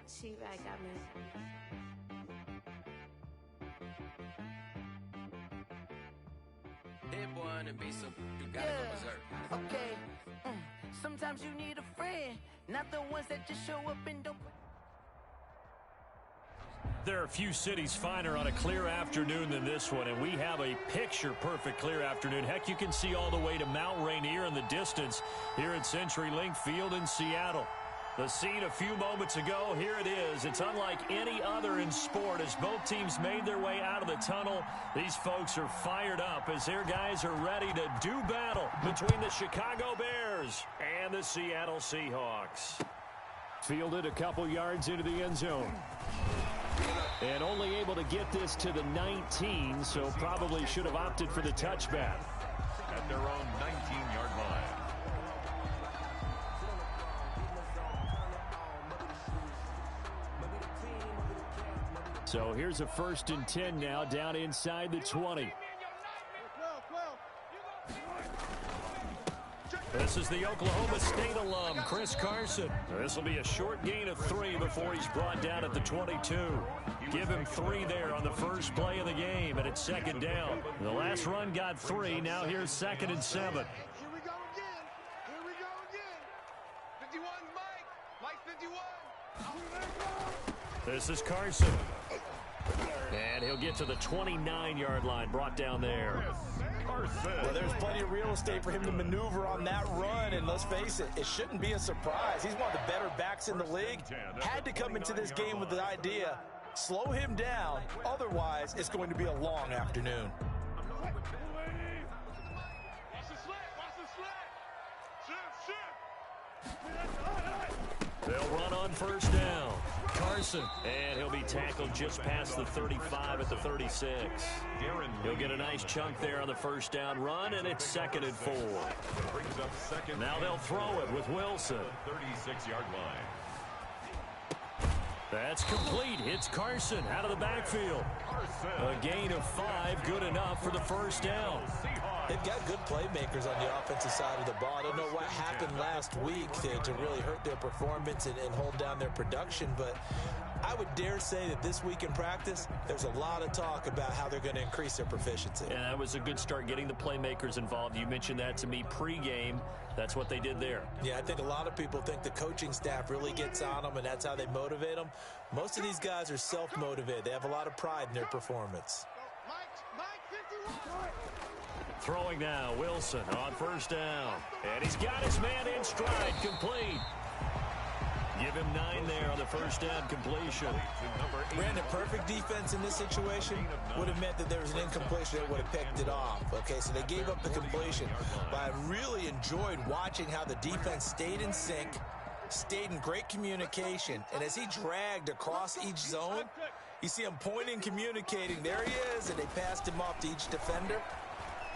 cheap I got me. Hit one and be so you gotta go berserk. Okay. Sometimes you need a friend, not the ones that just show up and don't. There are a few cities finer on a clear afternoon than this one, and we have a picture-perfect clear afternoon. Heck, you can see all the way to Mount Rainier in the distance here at CenturyLink Field in Seattle. The scene a few moments ago, here it is. It's unlike any other in sport as both teams made their way out of the tunnel. These folks are fired up as their guys are ready to do battle between the Chicago Bears and the Seattle Seahawks. Fielded a couple yards into the end zone. And only able to get this to the 19, so probably should have opted for the touchback. At their own 19-yard line. So here's a 1st and 10 now, down inside the 20. This is the Oklahoma State alum, Chris Carson. This will be a short gain of 3 before he's brought down at the 22. Give him 3 there on the first play of the game, and it's 2nd down. The last run got 3. Now here's 2nd and 7. Here we go again. Here we go again. 51, Mike. Mike 51. This is Carson. And he'll get to the 29-yard line, brought down there. Well, there's plenty of real estate for him to maneuver on that run, and let's face it, it shouldn't be a surprise. He's one of the better backs in the league. Had to come into this game with the idea, slow him down, otherwise it's going to be a long afternoon. They'll run on 1st down. Carson, and he'll be tackled just past the 35 at the 36. He'll get a nice chunk there on the 1st down run, and it's 2nd and 4. Now they'll throw it with Wilson. 36-yard line. That's complete. Hits Carson out of the backfield. A gain of 5, good enough for the 1st down. They've got good playmakers on the offensive side of the ball. I don't know what happened last week to really hurt their performance and hold down their production, but I would dare say that this week in practice, there's a lot of talk about how they're going to increase their proficiency. And that was a good start, getting the playmakers involved. You mentioned that to me pregame. That's what they did there. Yeah, I think a lot of people think the coaching staff really gets on them, and that's how they motivate them. Most of these guys are self-motivated. They have a lot of pride in their performance. Throwing now, Wilson on 1st down. And he's got his man in stride, complete. Give him 9 there on the 1st down completion. Brandon, perfect defense in this situation would have meant that there was an incompletion that would have picked it off. Okay, so they gave up the completion. But I really enjoyed watching how the defense stayed in sync, stayed in great communication, and as he dragged across each zone, you see him pointing, communicating. There he is, and they passed him off to each defender.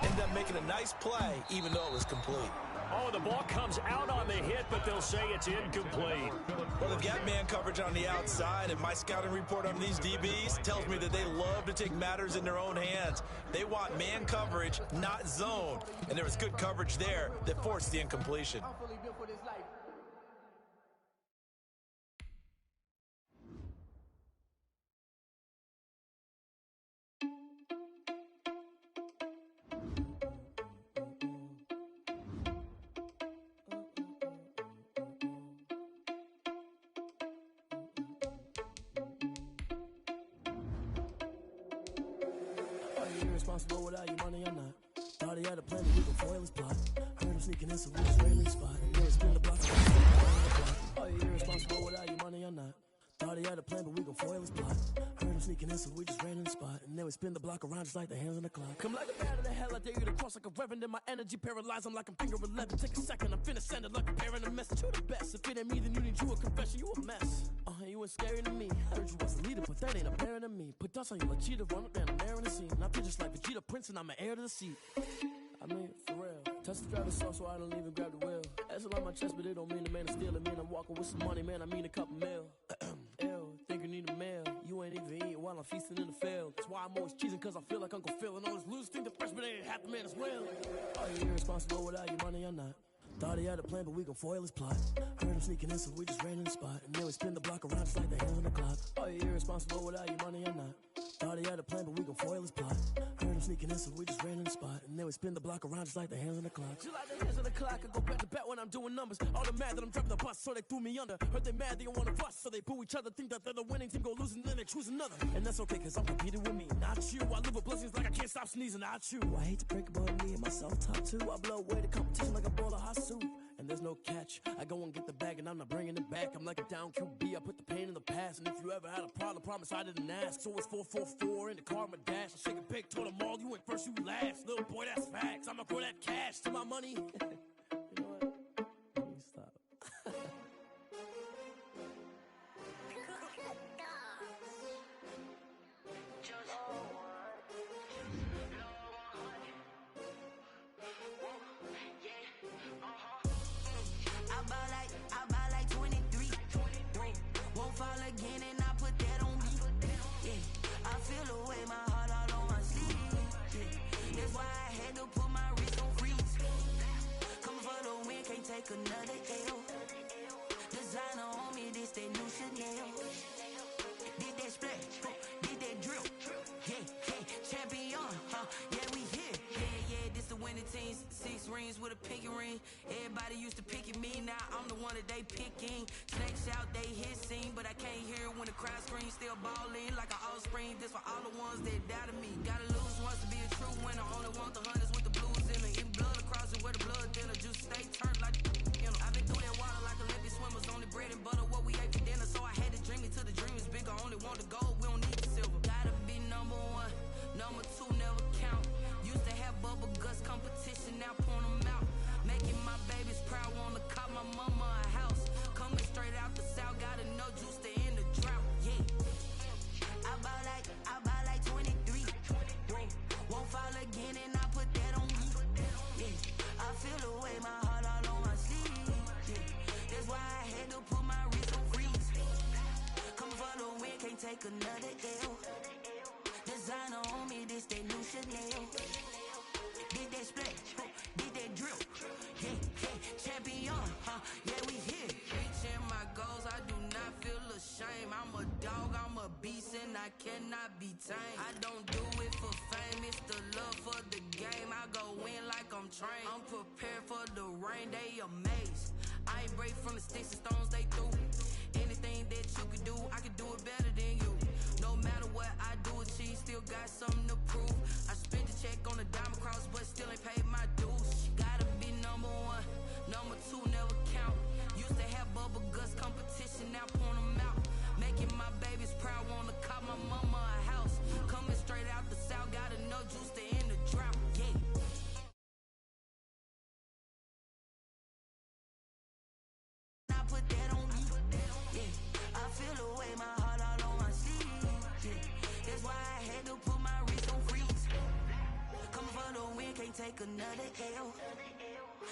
Ended up making a nice play, even though it was complete. Oh, the ball comes out on the hit, but they'll say it's incomplete. Well, they've got man coverage on the outside, and my scouting report on these DBs tells me that they love to take matters in their own hands. They want man coverage, not zone. And there was good coverage there that forced the incompletion. Irresponsible without your money or not. Thought he had a plan to do the foil his plot. Heard him sneaking in some loose railing spot. And then spin the block. Are you irresponsible without your money or not? Thought he had a plan, but we gon' foil his plot. Heard him sneaking in, so we just ran in the spot. And then we spin the block around just like the hands on the clock. Come like a bat of the hell, I dare you to cross like a reverend. And my energy paralyzed, I'm like I'm finger 11. Take a second, I'm finna send it like a parent a message. You the best, if it ain't me, then you need you a confession. You a mess, you ain't scary to me. Heard you was a leader, but that ain't apparent to me. Put dust on you like cheetah, run up and I'm there in the scene. And I feel just like Vegeta Prince, and I'm an heir to the seat. I mean, for real. Touch the driver's sauce so I don't even grab the wheel. That's on my chest, but it don't mean the man is stealing. Man, I'm walking with some money, man, I mean a couple mil. Ew, think you need a meal. You ain't even eating while I'm feasting in the field. That's why I'm always cheesing, cause I feel like Uncle Phil. And all this losers think the freshman ain't half the man as well. Are you irresponsible without your money or not? Thought he had a plan, but we gon' foil his plot. Heard him sneaking in, so we just ran in the spot. And then we spin the block around just like the hands on the clock. Are you irresponsible without your money or not? Thought he had a plan, but we gon' foil his plot. Heard him sneaking in, so we just ran in the spot. And then we spin the block around just like the hands on the clock. Just like the hands on the clock, I go back to back when I'm doing numbers. All the mad that I'm dropping the bus, so they threw me under. Heard they mad, they don't wanna bust, so they boo each other. Think that they're the winning team, go losing, then they choose another. And that's okay, cause I'm competing with me, not you. I live with blessings like I can't stop sneezing, not you. I hate to break it, but me and myself top two. I blow away the competition like a bowl of hot soup. And there's no catch. I go and get the bag and I'm not bringing it back. I'm like a down QB, I put the pain in the past. And if you ever had a problem, promise I didn't ask. So it's 4-4-4 in the car, my dash. I shake a big, told them all, you went first, you last. Little boy, that's facts. I'ma grow that cash to my money. You know what? Let me stop. I buy like 23. Won't fall again and I put that on me. Yeah, I feel the way, my heart all on my sleeve. Yeah, that's why I had to put my wrist on freeze. Coming for the win, can't take another L. Designer on me, this that new Chanel. Did that splash, did that drill. Yeah, champion, yeah, we here. Yeah, this the winning team. 6 rings with a pinky ring. Everybody used to pick at me, now I'm the one that they picking. Snakes out, they hit scene, but I can't hear when the crowd screams. Still balling like an offspring. This for all the ones that doubted me. Gotta lose once to be a true winner. Only want the hunters with the blues in it. Even blood across it where the blood dinner. Juice stay turned like you know. I've been through that water like Olympic swimmers. Only bread and butter what we ate for dinner. So I had to dream it till the dream is bigger. Only want the gold, we don't need the silver. Gotta be number 1, number 2 never count. Used to have bubble guts competition, now point them out. Making my babies proud, wanna cop my mama a house. Coming straight out the south, gotta know juice to end the drought. Yeah, I buy like 23. Won't fall again and I put that on me. Yeah, I feel the way, my heart all on my sleeve. Yeah, that's why I had to put my wrist on freeze. Coming for the win, can't take another L. Designer on me, this that new Chanel. Did that splash, did that drill. Yeah, champion, yeah, we here. Reaching my goals, I do not feel ashamed. I'm a dog, I'm a beast, and I cannot be tamed. I don't do it for fame, it's the love for the game. I go in like I'm trained. I'm prepared for the rain, they amazed. I ain't break from the sticks and stones they threw. Anything that you could do, I could do it better than you. No matter what I do, achieve, still got something to prove. I spent the check on the diamond cross, but still ain't paid my dues. Gotta be number 1, number 2 never count. Used to have bubble guts competition, now point them out. Making my babies proud, wanna cop my mama a house. Coming straight out the south, gotta know juice to end the drought. Yeah. I put that on me. Yeah, I feel the way, my heart all on my sleeve. Yeah, that's why I had to put my wrist on freeze. Coming for the win, can't take another L.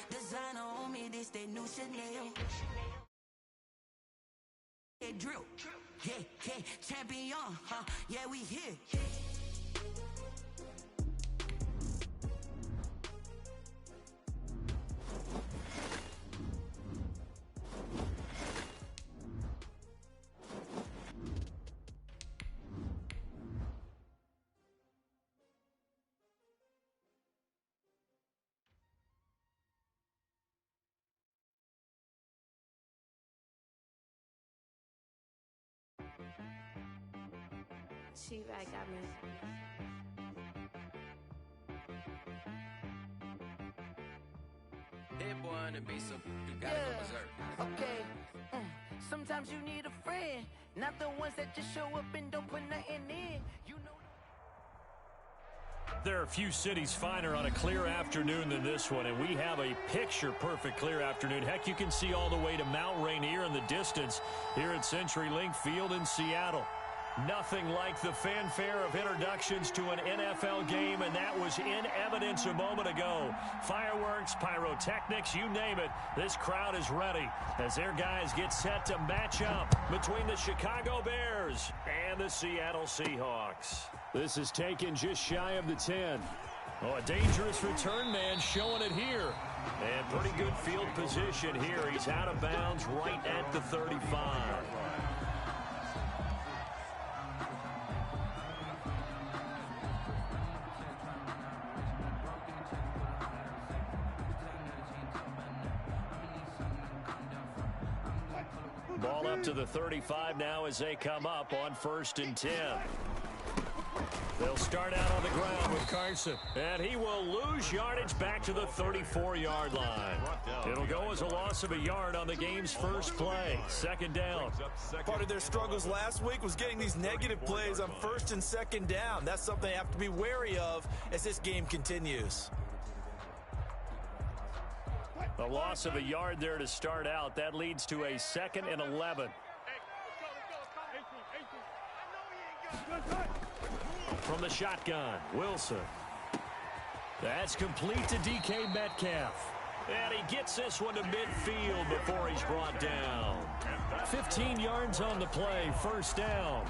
Designer on me, this that new Chanel. That drill, yeah, champion, yeah, we here. She right got me. That boy on the beat, so you gotta go berserk. Okay. Sometimes you need a friend, not the ones that just show up and don't put nothing in. You know. There are few cities finer on a clear afternoon than this one, and we have a picture-perfect clear afternoon. Heck, you can see all the way to Mount Rainier in the distance here at CenturyLink Field in Seattle. Nothing like the fanfare of introductions to an NFL game, and that was in evidence a moment ago. Fireworks, pyrotechnics, you name it. This crowd is ready as their guys get set to match up between the Chicago Bears and the Seattle Seahawks. This is taken just shy of the 10. Oh, a dangerous return man showing it here. And pretty good field position here. He's out of bounds right at the 35. Ball up to the 35 now as they come up on 1st and 10. They'll start out on the ground with Carson. And he will lose yardage back to the 34-yard line. It'll go as a loss of a yard on the game's first play. 2nd down. Part of their struggles last week was getting these negative plays on 1st and 2nd down. That's something they have to be wary of as this game continues. A loss of a yard there to start out. That leads to a 2nd and 11. From the shotgun, Wilson. That's complete to DK Metcalf. And he gets this one to midfield before he's brought down. 15 yards on the play, 1st down.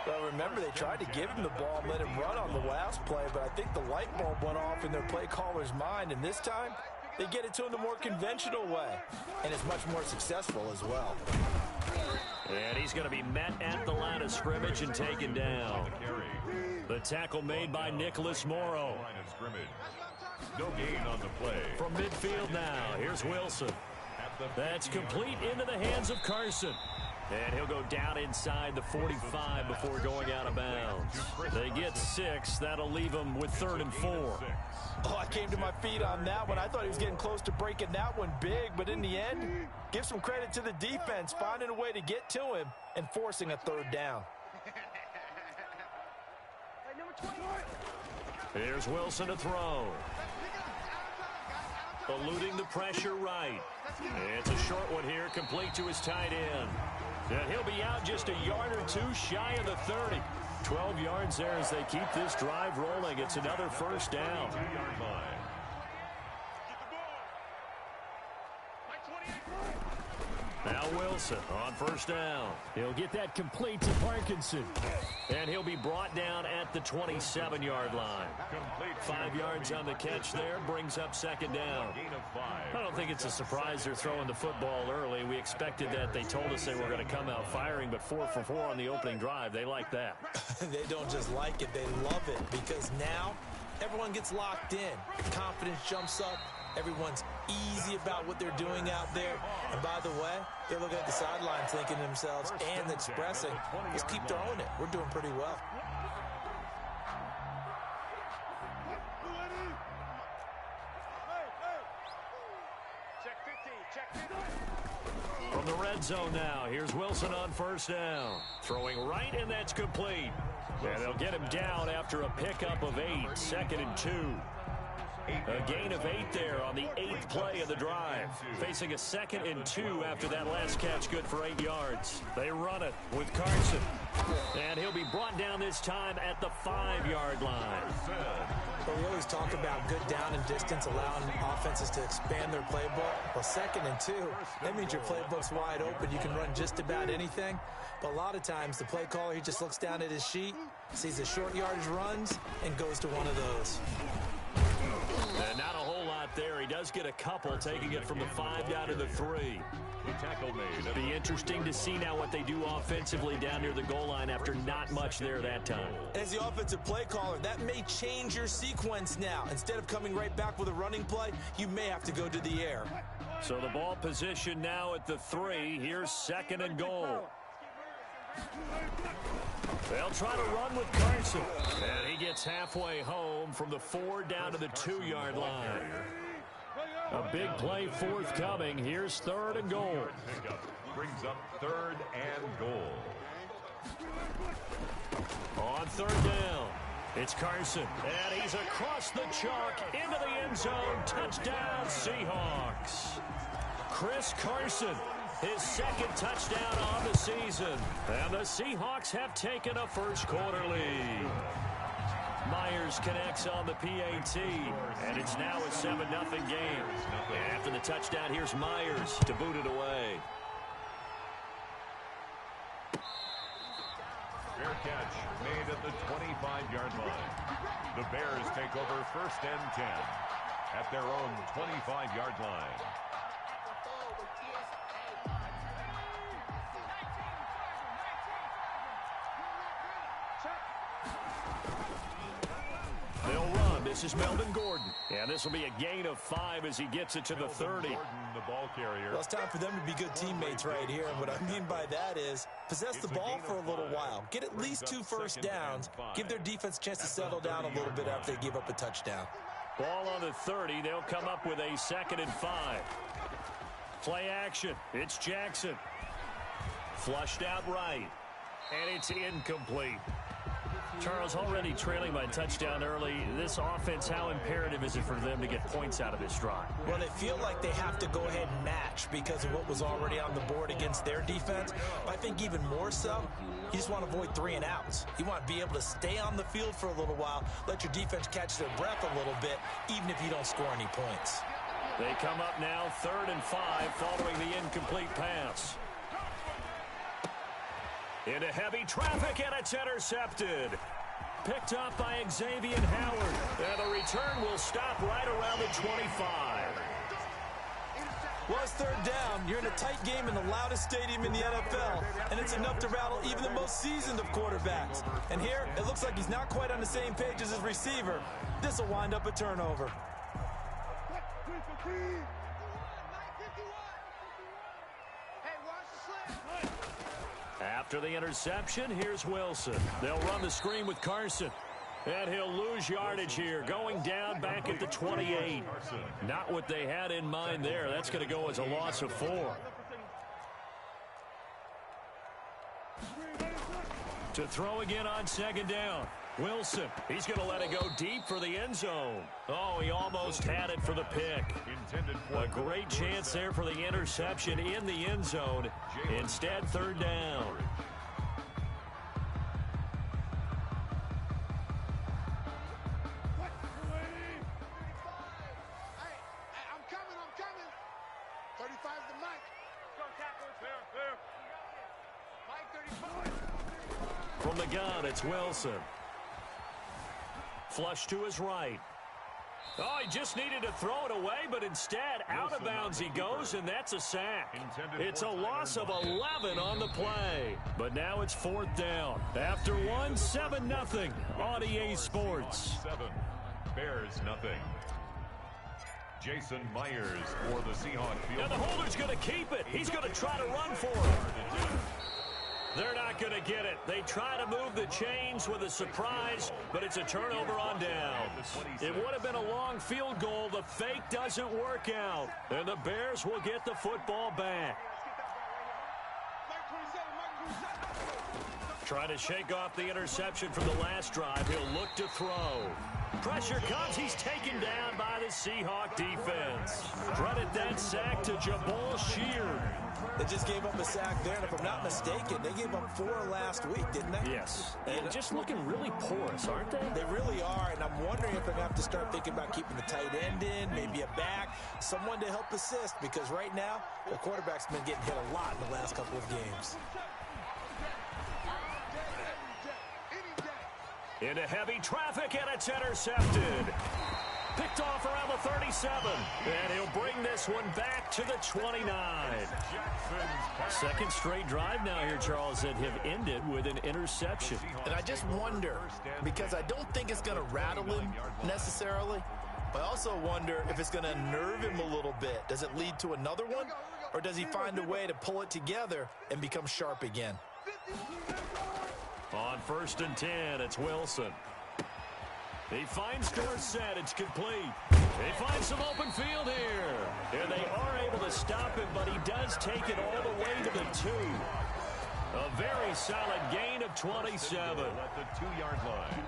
Well, remember, they tried to give him the ball and let him run on the last play, but I think the light bulb went off in their play caller's mind, and this time they get it to him the more conventional way, and it's much more successful as well. And he's going to be met at the line of scrimmage and taken down. The tackle made by Nicholas Morrow. No gain on the play. From midfield now, here's Wilson. That's complete into the hands of Carson. And he'll go down inside the 45 before going out of bounds. They get 6. That'll leave him with 3rd and 4. Oh, I came to my feet on that one. I thought he was getting close to breaking that one big, but in the end, give some credit to the defense, finding a way to get to him and forcing a 3rd down. Here's Wilson to throw. Eluding the pressure right. It's a short one here, complete to his tight end. And he'll be out just a yard or 2 shy of the 30. 12 yards there as they keep this drive rolling. It's another 1st down. Now Wilson on 1st down. He'll get that complete to Parkinson. And he'll be brought down at the 27-yard line. 5 yards on the catch there, brings up 2nd down. I don't think it's a surprise they're throwing the football early. We expected that. They told us they were going to come out firing, but 4 for 4 on the opening drive. They like that. They don't just like it, they love it, because now everyone gets locked in. Confidence jumps up. Everyone's easy about what they're doing out there. And by the way, they're looking at the sidelines thinking to themselves and expressing, let's keep throwing it. We're doing pretty well. From the red zone now, here's Wilson on 1st down. Throwing right, and that's complete. And they'll get him down after a pickup of 8, 2nd and 2. A gain of 8 there on the 8th play of the drive. Facing a 2nd and 2 after that last catch, good for 8 yards. They run it with Carson. And he'll be brought down this time at the 5-yard line. Well, we always talk about good down and distance, allowing offenses to expand their playbook. Well, 2nd and 2, that means your playbook's wide open. You can run just about anything. But a lot of times, the play caller, he just looks down at his sheet, sees the short yardage runs, and goes to one of those. And not a whole lot there. He does get a couple, taking it from the 5 down to the 3. The tackle made. It'll be interesting to see now what they do offensively down near the goal line after not much there that time. As the offensive play caller, that may change your sequence now. Instead of coming right back with a running play, you may have to go to the air. So the ball position now at the 3. Here's 2nd and goal. They'll try to run with Carson. And he gets halfway home from the 4 down to the 2-yard line. A big play forthcoming. Here's 3rd and goal. Brings up 3rd and goal. On 3rd down, it's Carson. And he's across the chalk into the end zone. Touchdown, Seahawks. Chris Carson, his 2nd touchdown on the season. And the Seahawks have taken a first-quarter lead. Myers connects on the PAT, and it's now a 7-0 game. And after the touchdown, here's Myers to boot it away. Fair catch made at the 25-yard line. The Bears take over 1st and 10 at their own 25-yard line. They'll run. This is Melvin Gordon. And this will be a gain of 5 as he gets it to the 30. Gordon, the ball carrier. Well, it's time for them to be good teammates right here. And what I mean by that is possess the ball for a little while. Get at least 2 first downs. Give their defense a chance to settle down a little bit after they give up a touchdown. Ball on the 30. They'll come up with a 2nd and 5. Play action. It's Jackson. Flushed out right. And it's incomplete. Charles, already trailing by a touchdown early. This offense, how imperative is it for them to get points out of this drive? Well, they feel like they have to go ahead and match because of what was already on the board against their defense. But I think even more so, you just want to avoid 3 and outs. You want to be able to stay on the field for a little while, let your defense catch their breath a little bit, even if you don't score any points. They come up now 3rd and 5 following the incomplete pass. Into heavy traffic, and it's intercepted. Picked up by Xavier Howard. And the return will stop right around the 25. Well, it's 3rd down. You're in a tight game in the loudest stadium in the NFL, and it's enough to rattle even the most seasoned of quarterbacks. And here, it looks like he's not quite on the same page as his receiver. This will wind up a turnover. After the interception, here's Wilson. They'll run the screen with Carson. And he'll lose yardage here, going down back at the 28. Not what they had in mind there. That's going to go as a loss of 4. To throw again on 2nd down. Wilson, he's going to let it go deep for the end zone. Oh, he almost had it for the pick. A great chance there for the interception in the end zone. Instead, 3rd down. I'm coming. 35's the Mike. Go tackle. Mike 35. From the gun, it's Wilson. Flush to his right. Oh, he just needed to throw it away, but instead, out of bounds he goes, and that's a sack. It's a loss of 11 on the play. But now it's 4th down. After 1, 7-0 on EA Sports. 7, Bears nothing. Jason Myers for the Seahawks field. Now the holder's going to keep it. He's going to try to run for it. They're not going to get it. They try to move the chains with a surprise, but it's a turnover on downs. It would have been a long field goal. The fake doesn't work out, and the Bears will get the football back. Trying to shake off the interception from the last drive. He'll look to throw. Pressure comes. He's taken down by the Seahawk defense. Credit that sack to Jabal Sheard. They just gave up a sack there, and if I'm not mistaken, they gave up 4 last week, didn't they? Yes. And just looking really porous, aren't they? They really are, and I'm wondering if they're going to have to start thinking about keeping the tight end in, maybe a back, someone to help assist, because right now, the quarterback's been getting hit a lot in the last couple of games. Into heavy traffic, and it's intercepted. Picked off around the 37. And he'll bring this one back to the 29. Second straight drive now here, Charles, that have ended with an interception. And I just wonder, because I don't think it's going to rattle him necessarily, but I also wonder if it's going to nerve him a little bit. Does it lead to another one? Or does he find a way to pull it together and become sharp again? On 1st and 10, it's Wilson. He finds Dorsett. It's complete. He finds some open field here. And they are able to stop him, but he does take it all the way to the 2. A very solid gain of 27. At the 2-yard line.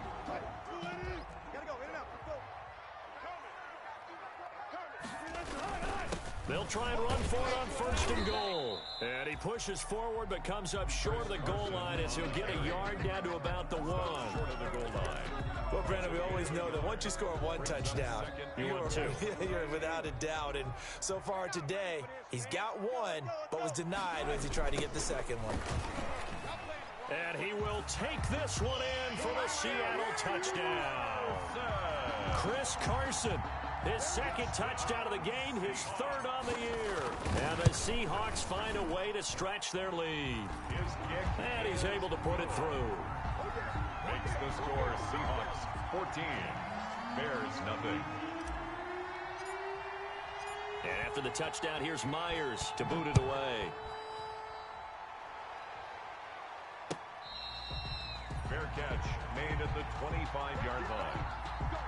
They'll try and run for it on 1st and goal. And he pushes forward but comes up short of the goal line as he'll get a yard down to about the 1. Short of the goal line. Well, Brandon, we always know that once you score 1 touchdown, you're without a doubt. And so far today, he's got 1, but was denied as he tried to get the second one. And he will take this one in for the Seattle touchdown. Chris Carson, his second touchdown of the game, his third on the year. And the Seahawks find a way to stretch their lead. And he's able to put it through. Makes the score Seahawks 14, Bears nothing. And after the touchdown, here's Myers to boot it away. Fair catch made at the 25-yard line.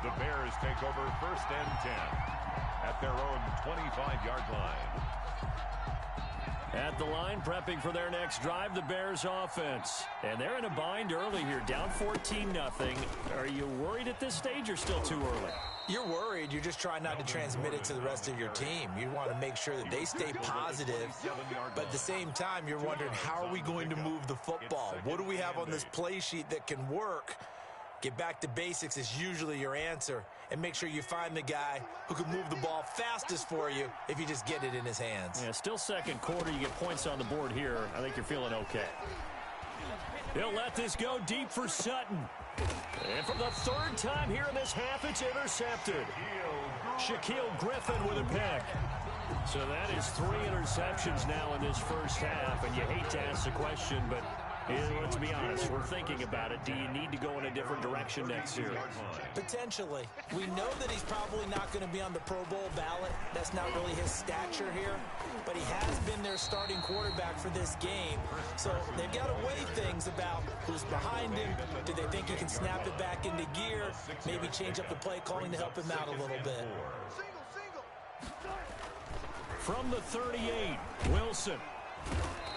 The Bears take over first and 10 at their own 25-yard line. At the line, prepping for their next drive, the Bears offense. And they're in a bind early here, down 14-0. Are you worried at this stage or still too early? You're worried. You're just trying not to transmit it to the rest of your team. You want to make sure that they stay positive, but at the same time, you're wondering, how are we going to move the football? What do we have on this play sheet that can work? Get back to basics is usually your answer, and make sure you find the guy who can move the ball fastest for you if you just get it in his hands. Yeah, still second quarter. You get points on the board here. I think you're feeling okay. He'll let this go deep for Sutton. And for the third time here in this half, it's intercepted. Shaquille Griffin with a pick. So that is 3 interceptions now in this first half. And you hate to ask the question, but let's be honest, we're thinking about it. Do you need to go in a different direction next year? Potentially. We know that he's probably not going to be on the Pro Bowl ballot. That's not really his stature here. But he has been their starting quarterback for this game. So they've got to weigh things about who's behind him. Do they think he can snap it back into gear? Maybe change up the play calling to help him out a little bit. From the 38, Wilson.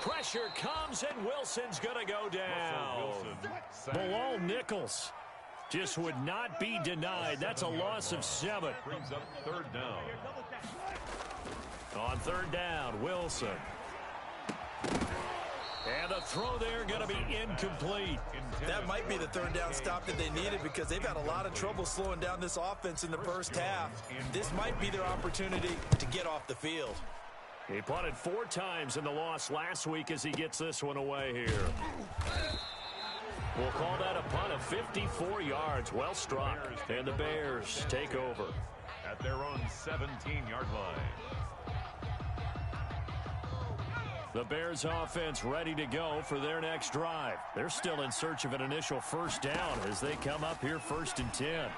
Pressure comes, and Wilson's going to go down. Bilal Nichols just would not be denied. That's a loss of 7. Brings up third down. On third down, Wilson. And the throw there going to be incomplete. That might be the third down stop that they needed, because they've had a lot of trouble slowing down this offense in the first half. This might be their opportunity to get off the field. He punted 4 times in the loss last week as he gets this one away here. We'll call that a punt of 54 yards. Well struck. And the Bears take over at their own 17-yard line. The Bears offense ready to go for their next drive. They're still in search of an initial first down as they come up here 1st and 10.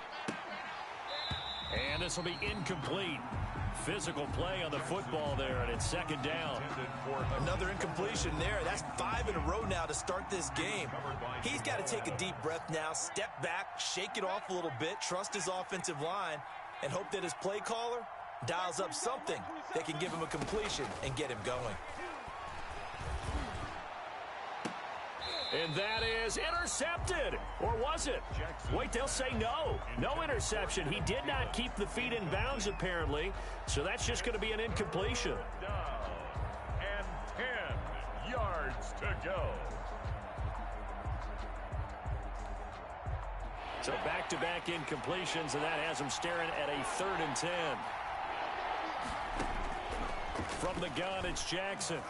And this will be incomplete. Physical play on the football there, and it's 2nd down. Another incompletion there. That's 5 in a row now to start this game. He's got to take a deep breath now, step back, shake it off a little bit, trust his offensive line, and hope that his play caller dials up something that can give him a completion and get him going. And that is intercepted. Or was it? Wait, they'll say no. No interception. He did not keep the feet in bounds, apparently. So that's just going to be an incompletion. And 10 yards to go. So back-to-back incompletions, and that has him staring at a 3rd and 10. From the gun, it's Jackson.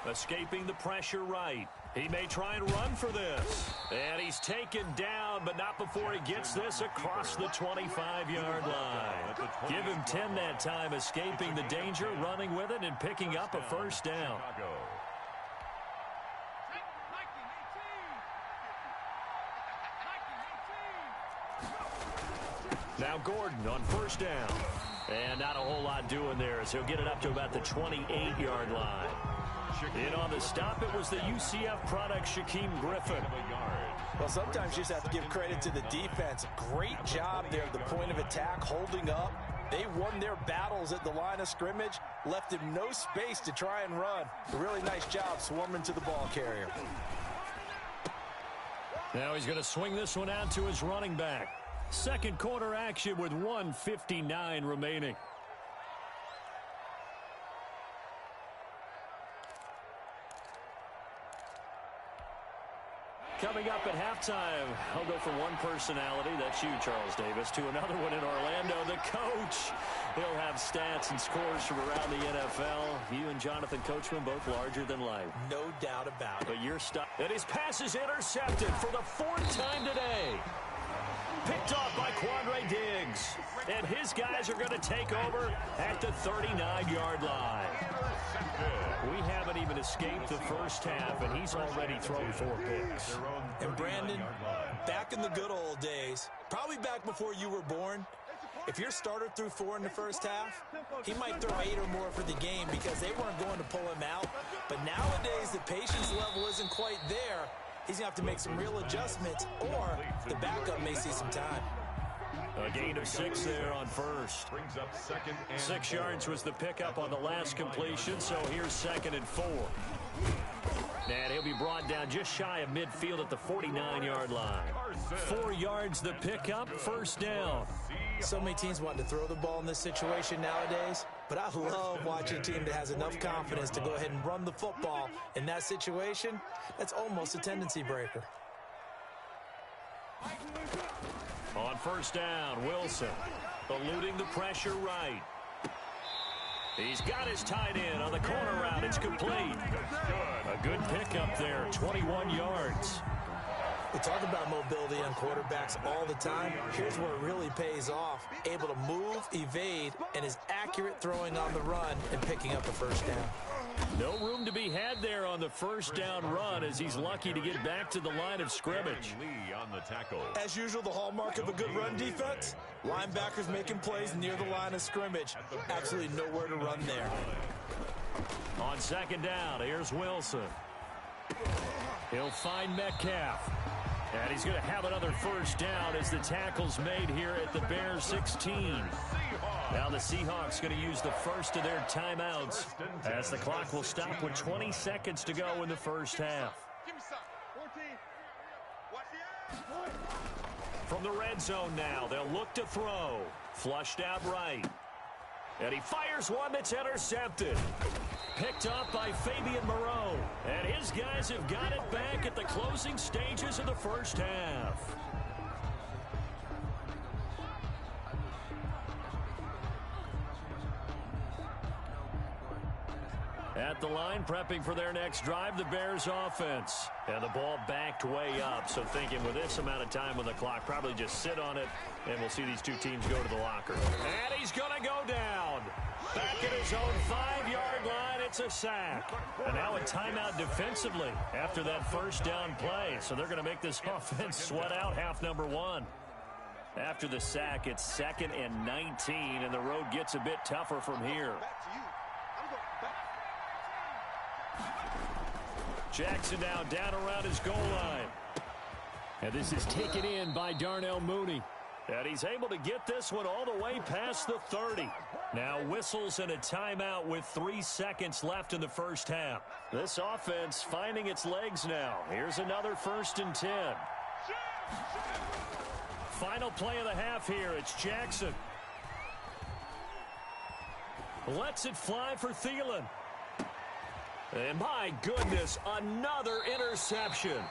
Escaping the pressure right. He may try and run for this. And he's taken down, but not before he gets this across the 25-yard line. Give him 10 that time, escaping the danger, running with it, and picking up a first down. Now Gordon on first down. And not a whole lot doing there as he'll get it up to about the 28-yard line. In on the stop, it was the UCF product, Shaquille Griffin. Well, sometimes you just have to give credit to the defense. Great job there at the point of attack, holding up. They won their battles at the line of scrimmage, left him no space to try and run. A really nice job swarming to the ball carrier. Now he's going to swing this one out to his running back. Second quarter action with 1:59 remaining. Coming up at halftime, I'll go from one personality, that's you, Charles Davis, to another one in Orlando, the coach. He'll have stats and scores from around the NFL. You and Jonathan Coachman both larger than life. No doubt about it. But your stuff. And his pass is intercepted for the 4th time today. Picked off by Quandre Diggs. And his guys are going to take over at the 39-yard line. We haven't even escaped the first half, and he's already thrown 4 picks. And Brandon, back in the good old days, probably back before you were born, if your starter threw 4 in the first half, he might throw 8 or more for the game because they weren't going to pull him out. But nowadays, the patience level isn't quite there. He's going to have to make some real adjustments, or the backup may see some time. A gain of 6 there on first. 6 yards was the pickup on the last completion, so here's 2nd and 4. And he'll be brought down just shy of midfield at the 49-yard line. 4 yards the pickup, first down. So many teams want to throw the ball in this situation nowadays, but I love watching a team that has enough confidence to go ahead and run the football. In that situation, that's almost a tendency breaker. On first down, Wilson eluding the pressure right. He's got his tight end on the corner route. It's complete. A good pickup there, 21 yards. We talk about mobility on quarterbacks all the time. Here's where it really pays off. Able to move, evade, and is accurate throwing on the run and picking up a first down. No room to be had there on the first down run as he's lucky to get back to the line of scrimmage. As usual, the hallmark of a good run defense, linebackers making plays near the line of scrimmage. Absolutely nowhere to run there. On second down, here's Wilson. He'll find Metcalf. And he's going to have another first down as the tackle's made here at the Bears 16. Now the Seahawks going to use the first of their timeouts as the clock will stop with 20 seconds to go in the first half. From the red zone now, they'll look to throw. Flushed out right. And he fires one that's intercepted. Picked up by Fabian Moreau. And his guys have got it back at the closing stages of the first half. At the line, prepping for their next drive, the Bears offense. And the ball backed way up. So thinking with this amount of time on the clock, probably just sit on it, and we'll see these two teams go to the locker. And he's going to go down. Back at his own 5-yard line, it's a sack. And now a timeout defensively after that first down play. So they're going to make this offense sweat out half number 1. After the sack, it's 2nd and 19, and the road gets a bit tougher from here. Jackson now down around his goal line. And this is taken in by Darnell Mooney. And he's able to get this one all the way past the 30. Now whistles and a timeout with 3 seconds left in the first half. This offense finding its legs now. Here's another 1st and 10. Final play of the half here. It's Jackson. Lets it fly for Thielen. And my goodness, another interception.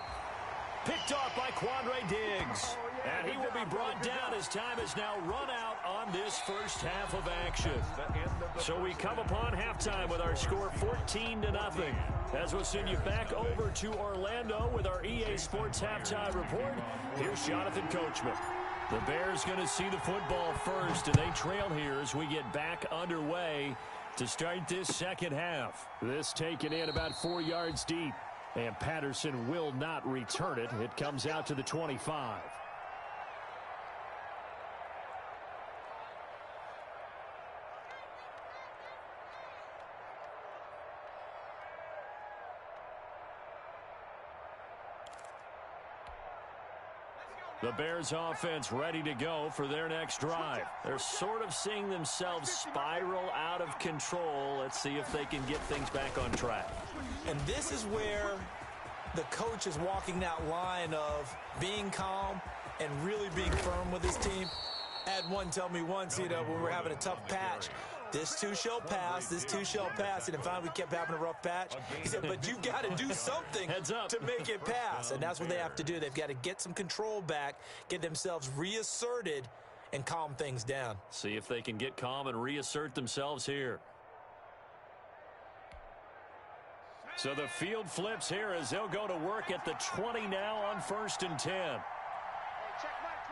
Picked off by Quandre Diggs. And he will be brought down as time is now run out on this first half of action. So we come upon halftime with our score 14-0. As we'll send you back over to Orlando with our EA Sports Halftime Report, here's Jonathan Coachman. The Bears going to see the football first, and they trail here as we get back underway to start this second half. This taken in about 4 yards deep, and Patterson will not return it. It comes out to the 25. The Bears offense ready to go for their next drive. They're sort of seeing themselves spiral out of control. Let's see if they can get things back on track. And this is where the coach is walking that line of being calm and really being firm with his team. I had one tell me once, when we're having a tough patch, This too shall pass. This too shall pass. And if we kept having a rough patch, he said, but you've got to do something to make it pass. And that's what they have to do. They've got to get some control back, get themselves reasserted, and calm things down. See if they can get calm and reassert themselves here. So the field flips here as they'll go to work at the 20 now on 1st and 10. Check mark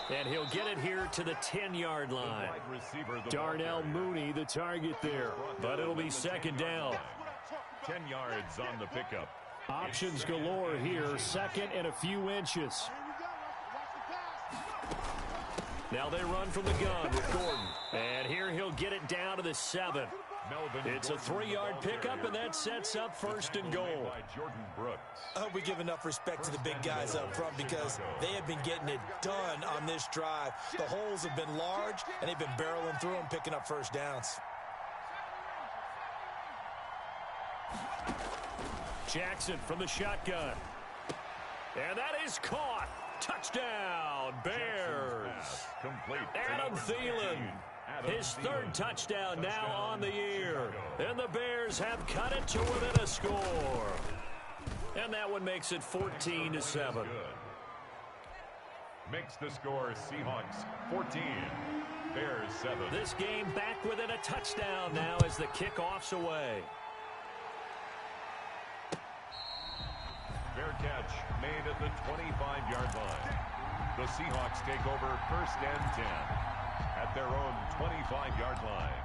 27. And he'll get it here to the 10-yard line. Darnell Mooney, the target there. But it'll be 2nd down. 10 yards on the pickup. Options galore here. 2nd and a few inches. Now they run from the gun with Gordon. And here he'll get it down to the 7. It's a 3-yard pickup, and that sets up 1st and goal. I hope we give enough respect to the big guys up front because they have been getting it done on this drive. The holes have been large, and they've been barreling through them, picking up 1st downs. Jackson from the shotgun. And that is caught. Touchdown, Bears. Adam Thielen, his 3rd touchdown now on the year. And the Bears have cut it to within a score. And that one makes it 14-7. Makes the score Seahawks 14, Bears 7. This game back within a touchdown now as the kickoff's away. Fair catch made at the 25-yard line. The Seahawks take over 1st and 10 at their own 25-yard line.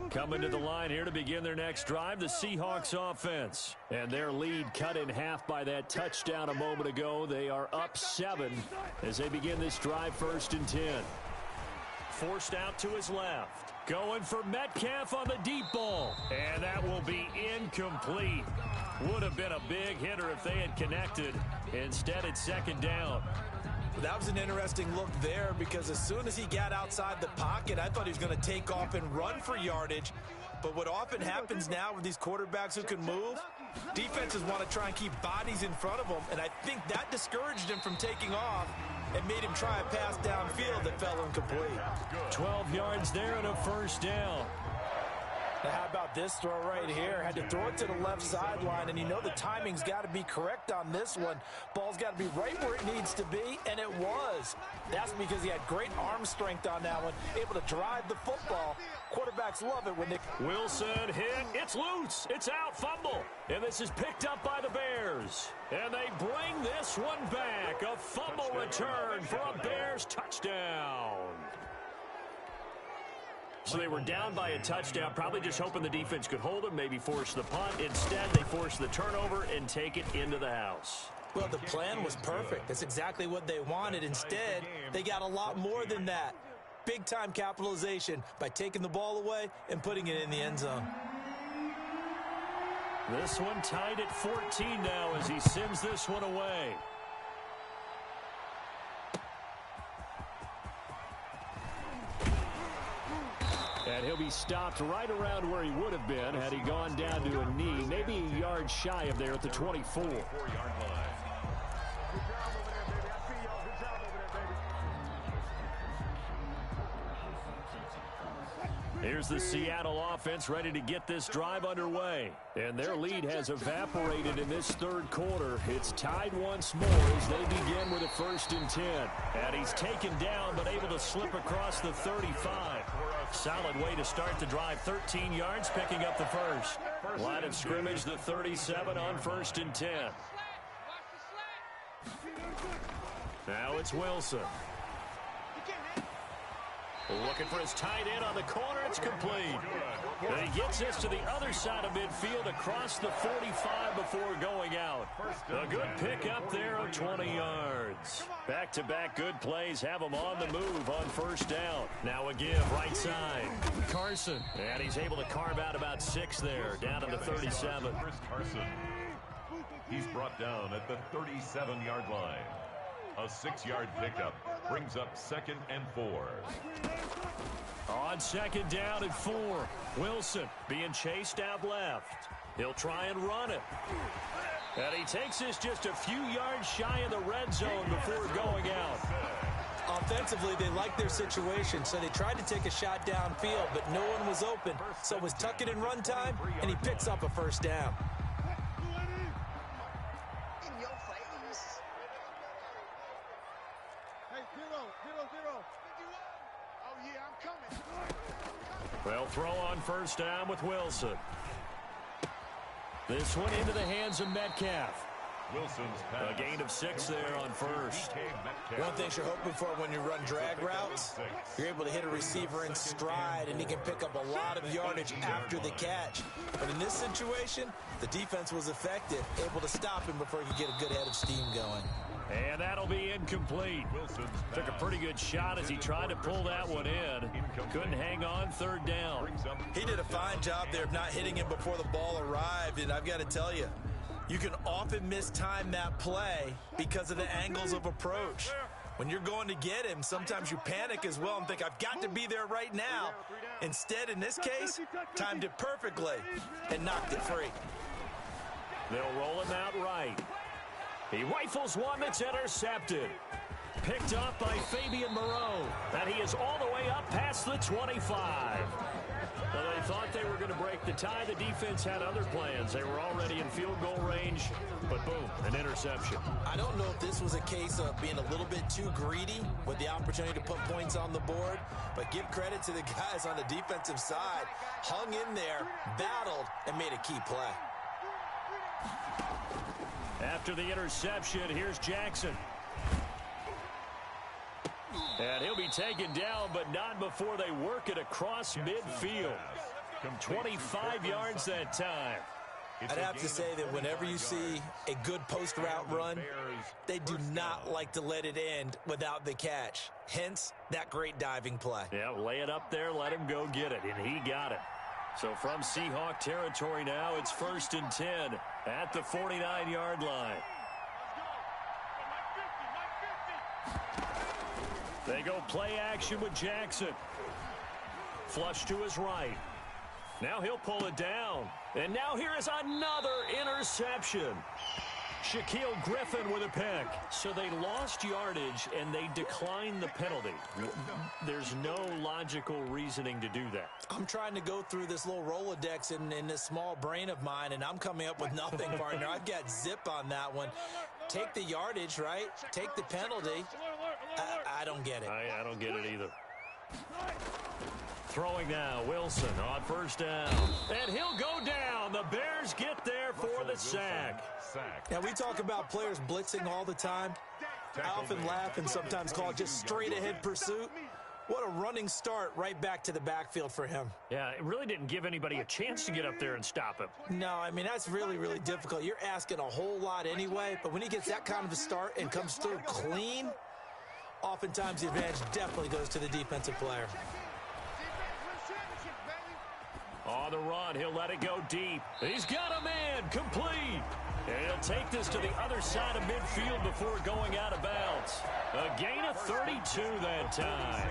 Coming to the line here to begin their next drive, the Seahawks offense. And their lead cut in half by that touchdown a moment ago. They are up 7 as they begin this drive 1st and 10. Forced out to his left. Going for Metcalf on the deep ball. And that will be incomplete. Would have been a big hitter if they had connected. Instead, it's 2nd down. That was an interesting look there because as soon as he got outside the pocket, I thought he was going to take off and run for yardage. But what often happens now with these quarterbacks who can move, defenses want to try and keep bodies in front of them, and I think that discouraged him from taking off and made him try a pass downfield that fell incomplete. 12 yards there and a 1st down. Now how about this throw right here? Had to throw it to the left sideline, and you know the timing's got to be correct on this one. Ball's got to be right where it needs to be, and it was. That's because he had great arm strength on that one, able to drive the football. Quarterbacks love it when they... Wilson hit. It's loose. It's out. Fumble. And this is picked up by the Bears. And they bring this one back. A fumble return for a Bears touchdown. So they were down by a touchdown, probably just hoping the defense could hold them, maybe force the punt. Instead, they force the turnover and take it into the house. Well, the plan was perfect. That's exactly what they wanted. Instead, they got a lot more than that. Big-time capitalization by taking the ball away and putting it in the end zone. This one tied at 14 now as he sends this one away. And he'll be stopped right around where he would have been had he gone down to a knee, maybe a yard shy of there at the 24. Here's the Seattle offense ready to get this drive underway. And their lead has evaporated in this 3rd quarter. It's tied once more as they begin with a 1st and 10. And he's taken down but able to slip across the 35. Solid way to start the drive. 13 yards, picking up the 1st. Line of scrimmage, the 37 on 1st and 10. Now it's Wilson. Looking for his tight end on the corner. It's complete. And he gets this to the other side of midfield across the 45 before going out. A good pickup there of 20 yards. Back-to-back good plays have him on the move on 1st down. Now a give right side. Carson. And he's able to carve out about 6 there, down to the 37. Carson. He's brought down at the 37-yard line. A 6-yard pickup brings up 2nd and 4. On 2nd down and 4. Wilson being chased out left. He'll try and run it. And he takes this just a few yards shy of the red zone before going out. Offensively, they liked their situation, so they tried to take a shot downfield, but no one was open. So it was tuck it and run time, and he picks up a first down. In your face. Hey, 0-0-0. Oh, yeah, I'm coming. They'll throw on first down with Wilson. This one into the hands of Metcalf. Wilson's pass. A gain of 6 there on first. One thing you're hoping for when you run drag routes, you're able to hit a receiver in stride, and he can pick up a lot of yardage after the catch. But in this situation, the defense was effective, able to stop him before he could get a good head of steam going. And that'll be incomplete. Took a pretty good shot as he tried to pull that one in. Couldn't hang on 3rd down. He did a fine job there of not hitting him before the ball arrived, and I've got to tell you, you can often mistime that play because of the angles of approach. When you're going to get him, sometimes you panic as well and think, I've got to be there right now. Instead, in this case, timed it perfectly and knocked it free. They'll roll him out right. He rifles one that's intercepted. Picked up by Fabian Moreau. And he is all the way up past the 25. Well, they thought they were going to break the tie. The defense had other plans. They were already in field goal range, but boom, an interception. I don't know if this was a case of being a little bit too greedy with the opportunity to put points on the board, but give credit to the guys on the defensive side. Hung in there, battled, and made a key play. After the interception, here's Jackson. And he'll be taken down, but not before they work it across midfield. 25 yards that time. I'd have to say that whenever you see a good post-route run, they do not like to let it end without the catch. Hence, that great diving play. Yeah, lay it up there, let him go get it, and he got it. So from Seahawk territory now, it's 1st and 10 at the 49-yard line. They go play action with Jackson. Flush to his right. Now he'll pull it down. And now here is another interception. Shaquille Griffin with a pick. So they lost yardage and they declined the penalty. There's no logical reasoning to do that. I'm trying to go through this little Rolodex in this small brain of mine, and I'm coming up with nothing, partner. I've got zip on that one. Take the yardage, right? Take the penalty. I don't get it. I don't get it either. Throwing now, Wilson on first down. And he'll go down. The Bears get there for the sack. Now, we talk about players blitzing all the time. I often laugh and sometimes call it just straight-ahead pursuit. What a running start right back to the backfield for him. Yeah, it really didn't give anybody a chance to get up there and stop him. No, I mean, that's really, really difficult. You're asking a whole lot anyway, but when he gets that kind of a start and comes through clean, oftentimes the advantage definitely goes to the defensive player. On the run, he'll let it go deep. He's got a man, complete. And he'll take this to the other side of midfield before going out of bounds. A gain of 32 that time.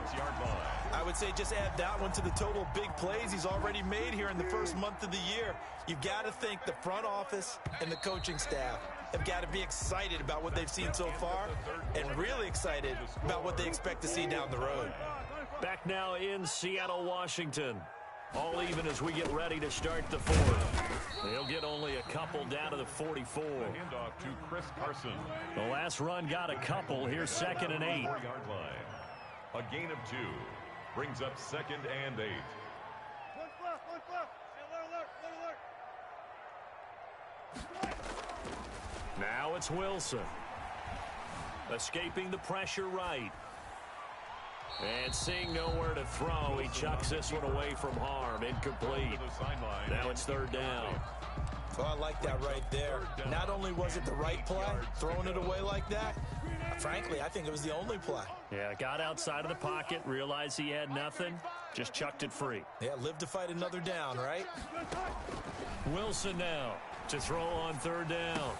I would say just add that one to the total big plays he's already made here in the first month of the year. You've got to think the front office and the coaching staff have got to be excited about what they've seen so far and really excited about what they expect to see down the road. Back now in Seattle, Washington. All even as we get ready to start the fourth. They'll get only a couple down to the 44. The handoff to Chris Carson. The last run got a couple. Here's 2nd and 8. 4-yard line. A gain of 2 brings up 2nd and 8. Now it's Wilson. Escaping the pressure right. And seeing nowhere to throw, he chucks this one away from harm. Incomplete. Now it's 3rd down. Well, I like that right there. Not only was it the right play, throwing it away like that, frankly, I think it was the only play. Yeah, got outside of the pocket, realized he had nothing, just chucked it free. Yeah, live to fight another down, right? Wilson now to throw on 3rd down.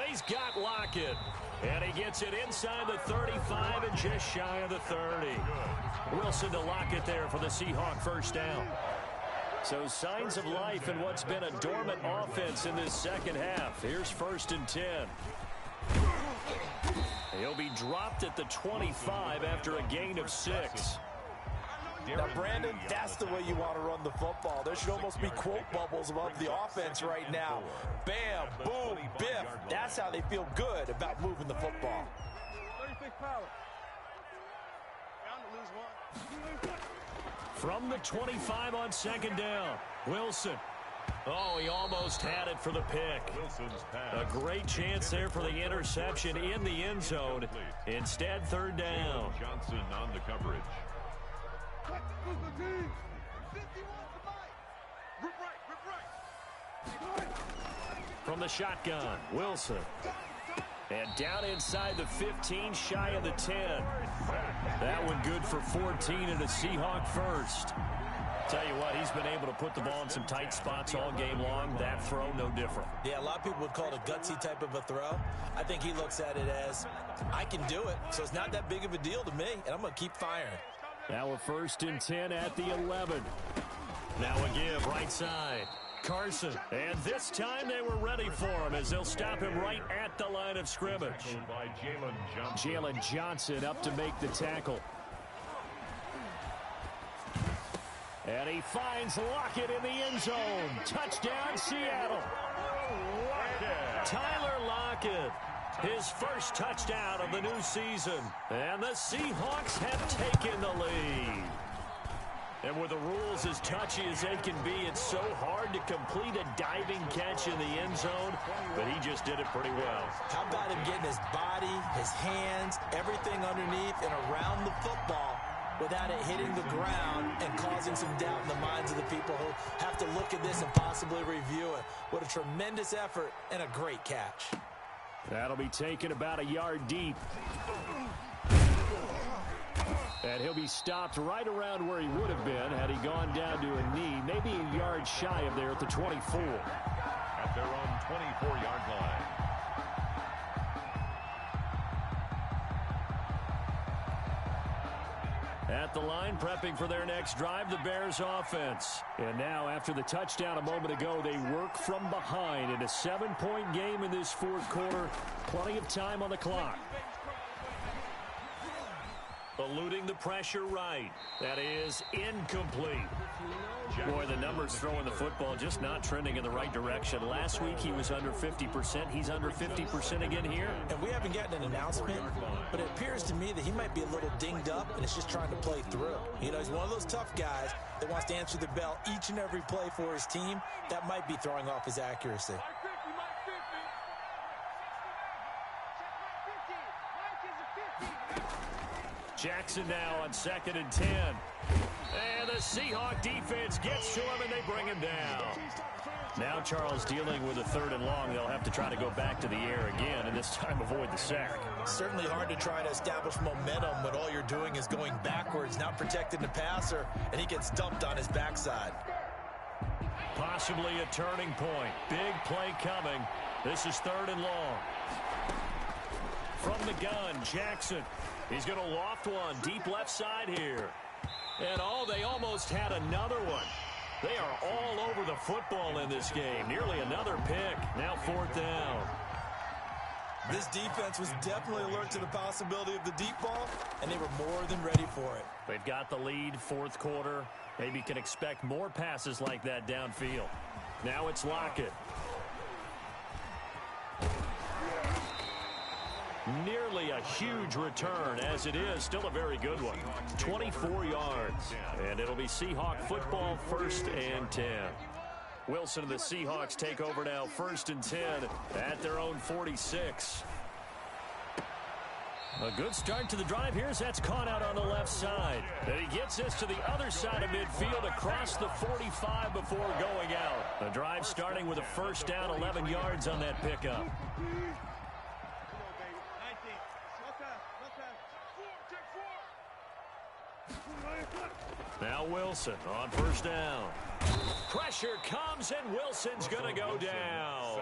He's got Lockett. And he gets it inside the 35 and just shy of the 30. Wilson to Lockett there for the Seahawk first down. So signs of life in what's been a dormant offense in this second half. Here's 1st and 10. He'll be dropped at the 25 after a gain of 6. Now, Brandon, that's the way you want to run the football. There should almost be quote bubbles above the offense right now. Bam, boom, biff. That's how they feel good about moving the football. 36 power. From the 25 on 2nd down, Wilson. Oh, he almost had it for the pick. A great chance there for the interception in the end zone. Instead, 3rd down. Johnson on the coverage. From the shotgun, Wilson. And down inside the 15, shy of the 10. That one good for 14 and a Seahawk first. Tell you what, he's been able to put the ball in some tight spots all game long. That throw, no different. Yeah, a lot of people would call it a gutsy type of a throw. I think he looks at it as, I can do it, so it's not that big of a deal to me, and I'm going to keep firing. Now a 1st and 10 at the 11. Now a give, right side. Carson. And this time they were ready for him as they'll stop him right at the line of scrimmage. Jalen Johnson up to make the tackle. And he finds Lockett in the end zone. Touchdown, Seattle. Tyler Lockett. His first touchdown of the new season. And the Seahawks have taken the lead. And with the rules as touchy as they can be, it's so hard to complete a diving catch in the end zone, but he just did it pretty well. How about him getting his body, his hands, everything underneath and around the football without it hitting the ground and causing some doubt in the minds of the people who have to look at this and possibly review it. What a tremendous effort and a great catch. That'll be taken about a yard deep. And he'll be stopped right around where he would have been had he gone down to a knee, maybe a yard shy of there at the 24. At their own 24-yard line. At the line, prepping for their next drive, the Bears offense. And now, after the touchdown a moment ago, they work from behind in a 7-point game in this 4th quarter. Plenty of time on the clock. Eluding the pressure right. That is incomplete. Boy, the numbers throwing the football just not trending in the right direction. Last week he was under 50%. He's under 50% again here. And we haven't gotten an announcement, but it appears to me that he might be a little dinged up and is just trying to play through. You know, he's one of those tough guys that wants to answer the bell each and every play for his team. That might be throwing off his accuracy. Jackson now on 2nd and 10. And the Seahawk defense gets to him, and they bring him down. Now Charles dealing with a 3rd and long. They'll have to try to go back to the air again, and this time avoid the sack. Certainly hard to try to establish momentum when all you're doing is going backwards, not protecting the passer, and he gets dumped on his backside. Possibly a turning point. Big play coming. This is 3rd and long. From the gun, Jackson. He's going to loft one deep left side here. And they almost had another one. They are all over the football in this game. Nearly another pick. Now 4th down. This defense was definitely alert to the possibility of the deep ball, and they were more than ready for it. They've got the lead, 4th quarter. Maybe can expect more passes like that downfield. Now it's Lockett. Nearly a huge return, as it is still a very good one. 24 yards. And it'll be Seahawk football, 1st and 10. Wilson and the Seahawks take over now, 1st and 10 at their own 46. A good start to the drive here as that's caught out on the left side. And he gets this to the other side of midfield across the 45 before going out. The drive starting with a 1st down, 11 yards on that pickup. Now Wilson on 1st down. Pressure comes, and Wilson's going to go down.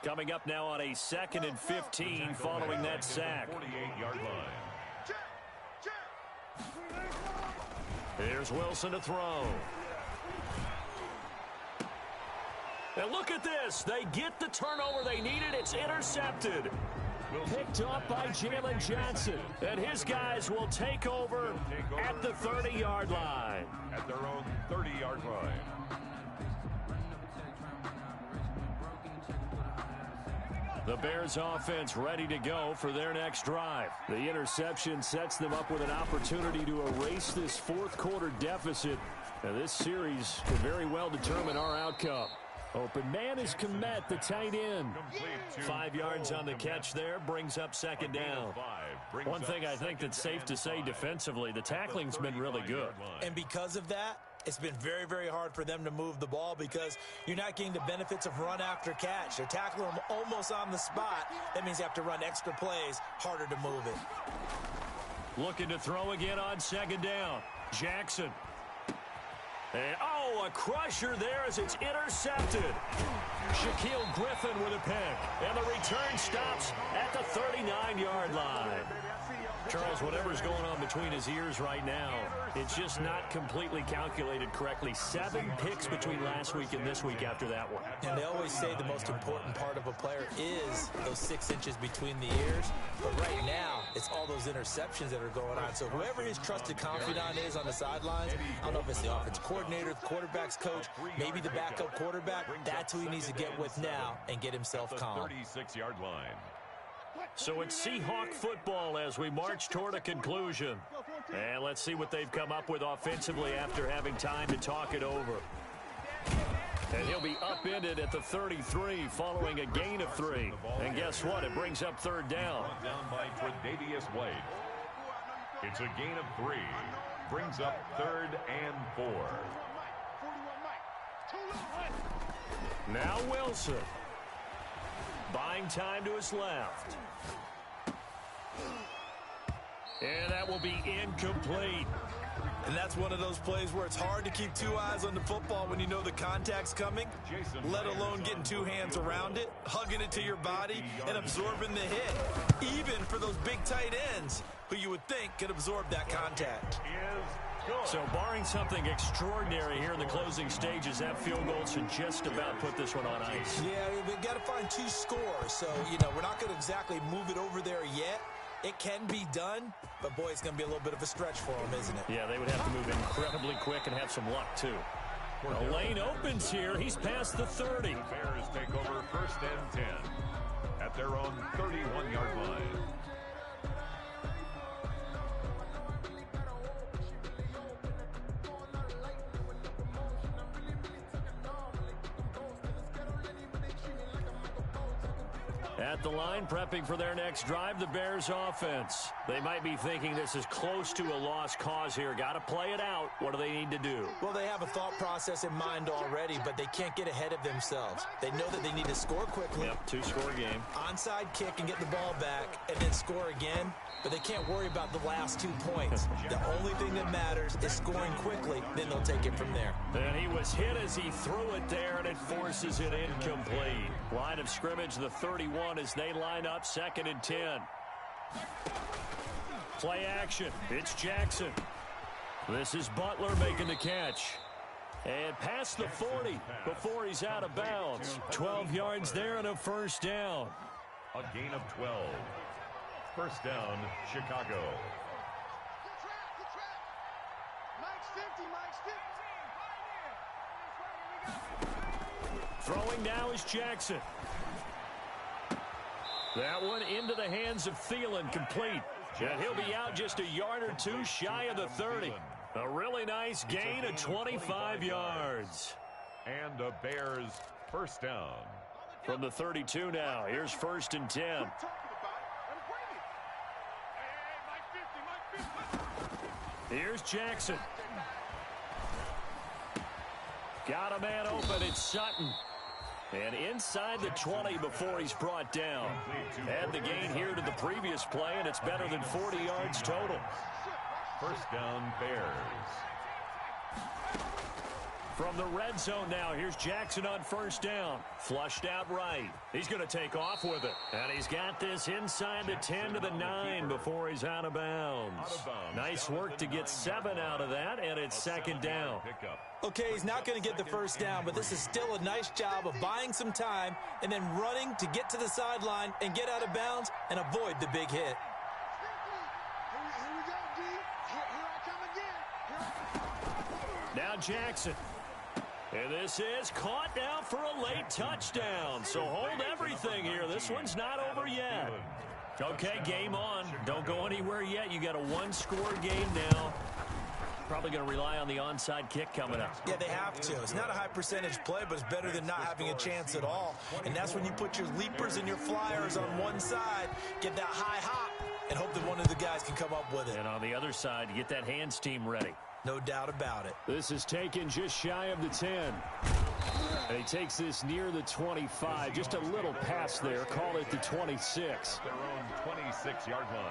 Coming up now on a 2nd and 15 following that sack. 48-yard line. Here's Wilson to throw. And look at this. They get the turnover they needed. It's intercepted. Picked up by Jalen Johnson. And his guys will take over at the 30-yard line. At their own 30-yard line. The Bears offense ready to go for their next drive. The interception sets them up with an opportunity to erase this fourth quarter deficit. Now this series could very well determine our outcome. Open man is Komet, the tight end. 5 yards on the catch there, brings up 2nd down. One thing I think that's safe to say defensively, the tackling's been really good. And because of that, it's been very, very hard for them to move the ball because you're not getting the benefits of run after catch. They're tackling them almost on the spot. That means you have to run extra plays, harder to move it. Looking to throw again on 2nd down. Jackson. And, a crusher there as it's intercepted. Shaquille Griffin with a pick. And the return stops at the 39-yard line. Charles, whatever's going on between his ears right now, it's just not completely calculated correctly. 7 picks between last week and this week after that one. And they always say the most important part of a player is those 6 inches between the ears. But right now, it's all those interceptions that are going on. So whoever his trusted confidant is on the sidelines, I don't know if it's the offense coordinator, the quarterback's coach, maybe the backup quarterback, that's who he needs to get with now and get himself calm. 36-yard line. So it's Seahawk football as we march toward a conclusion. And let's see what they've come up with offensively after having time to talk it over. And he'll be upended at the 33 following a gain of 3. And guess what? It brings up 3rd down. Down by Tre'Davious White. It's a gain of 3. Brings up 3rd and 4. Now Wilson. Buying time to his left. And that will be incomplete. And that's one of those plays where it's hard to keep 2 eyes on the football when you know the contact's coming, let alone getting 2 hands around it, hugging it to your body, and absorbing the hit. Even for those big tight ends who you would think could absorb that contact. So barring something extraordinary here in the closing stages, that field goal should just about put this one on ice. Yeah, we've got to find 2 scores. So, we're not going to exactly move it over there yet. It can be done, but, boy, it's going to be a little bit of a stretch for them, isn't it? Yeah, they would have to move incredibly quick and have some luck, too. The lane opens here. He's past the 30. The Bears take over 1st and 10 at their own 31-yard line. At the line, prepping for their next drive, the Bears offense. They might be thinking this is close to a lost cause here. Got to play it out. What do they need to do? Well, they have a thought process in mind already, but they can't get ahead of themselves. They know that they need to score quickly. Yep, 2-score game. Onside kick and get the ball back and then score again. But they can't worry about the last 2 points. The only thing that matters is scoring quickly. Then they'll take it from there. And he was hit as he threw it there, and it forces it incomplete. Line of scrimmage, the 31 as they line up 2nd and 10. Play action. It's Jackson. This is Butler making the catch. And past the 40 before he's out of bounds. 12 yards there and a 1st down. A gain of 12. 1st down, Chicago. Throwing now is Jackson. That one into the hands of Thielen, complete. And he'll be out just a yard or 2 shy of the 30. A really nice gain of 25 yards. And a Bears 1st down. From the 32 now, here's 1st and 10. Here's Jackson. Got a man open. It's Sutton. And inside the 20 before he's brought down. Add the gain here to the previous play, and it's better than 40 yards total. 1st down, Bears. From the red zone now, here's Jackson on first down. Flushed out right. He's going to take off with it. And he's got this inside the 10 to the 9 before he's out of bounds. Nice work to get 7 out of that, and it's second down. Okay, he's not going to get the first down, but this is still a nice job of buying some time and then running to get to the sideline and get out of bounds and avoid the big hit. Now Jackson. And this is caught now for a late touchdown. So hold everything here. This one's not over yet. Okay, game on. Don't go anywhere yet. You got a one-score game now. Probably going to rely on the onside kick coming up. Yeah, they have to. It's not a high percentage play, but it's better than not having a chance at all. And that's when you put your leapers and your flyers on one side, get that high hop, and hope that one of the guys can come up with it. And on the other side, get that hands team ready. No doubt about it. This is taken just shy of the 10. And he takes this near the 25. Just a little pass there. Call it the 26. Their own 26-yard line.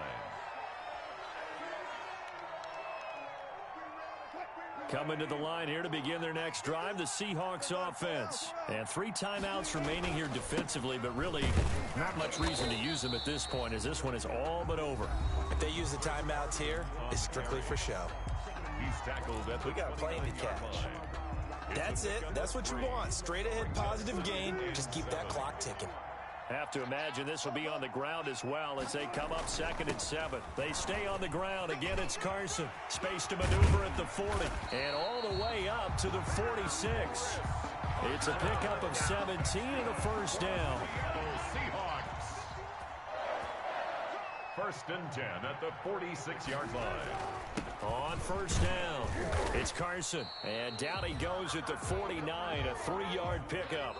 Coming to the line here to begin their next drive, the Seahawks offense. And 3 timeouts remaining here defensively, but really not much reason to use them at this point as this one is all but over. If they use the timeouts here, it's strictly for show. He's tackled at the We got a plane to catch. That's it. That's what you want. Straight ahead positive gain. Just keep that clock ticking. Have to imagine this will be on the ground as well as they come up 2nd and 7. They stay on the ground. Again, it's Carson. Space to maneuver at the 40. And all the way up to the 46. It's a pickup of 17 and a first down. Seahawks. 1st and 10 at the 46-yard line. On first down, it's Carson. And down he goes at the 49, a 3-yard pickup.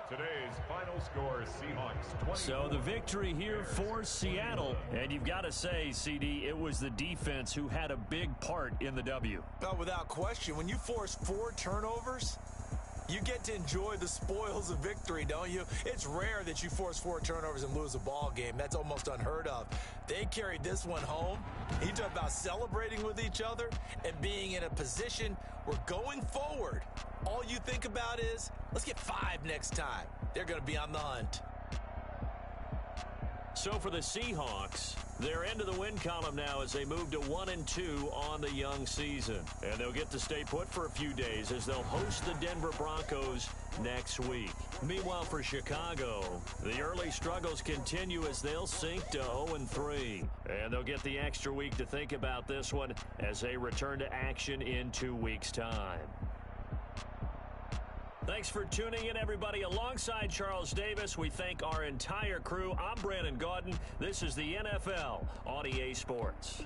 Today's final score, Seahawks 20. So the victory here for Seattle. And you've got to say, CD, it was the defense who had a big part in the W. Oh, without question. When you force 4 turnovers, you get to enjoy the spoils of victory, don't you? It's rare that you force 4 turnovers and lose a ball game. That's almost unheard of. They carried this one home. You talk about celebrating with each other and being in a position where going forward, all you think about is, let's get 5 next time. They're going to be on the hunt. So for the Seahawks, they're into the win column now as they move to 1-2 on the young season. And they'll get to stay put for a few days as they'll host the Denver Broncos next week. Meanwhile, for Chicago, the early struggles continue as they'll sink to 0-3. And they'll get the extra week to think about this one as they return to action in 2 weeks' time. Thanks for tuning in, everybody. Alongside Charles Davis, we thank our entire crew. I'm Brandon Gaudin. This is the NFL on EA Sports.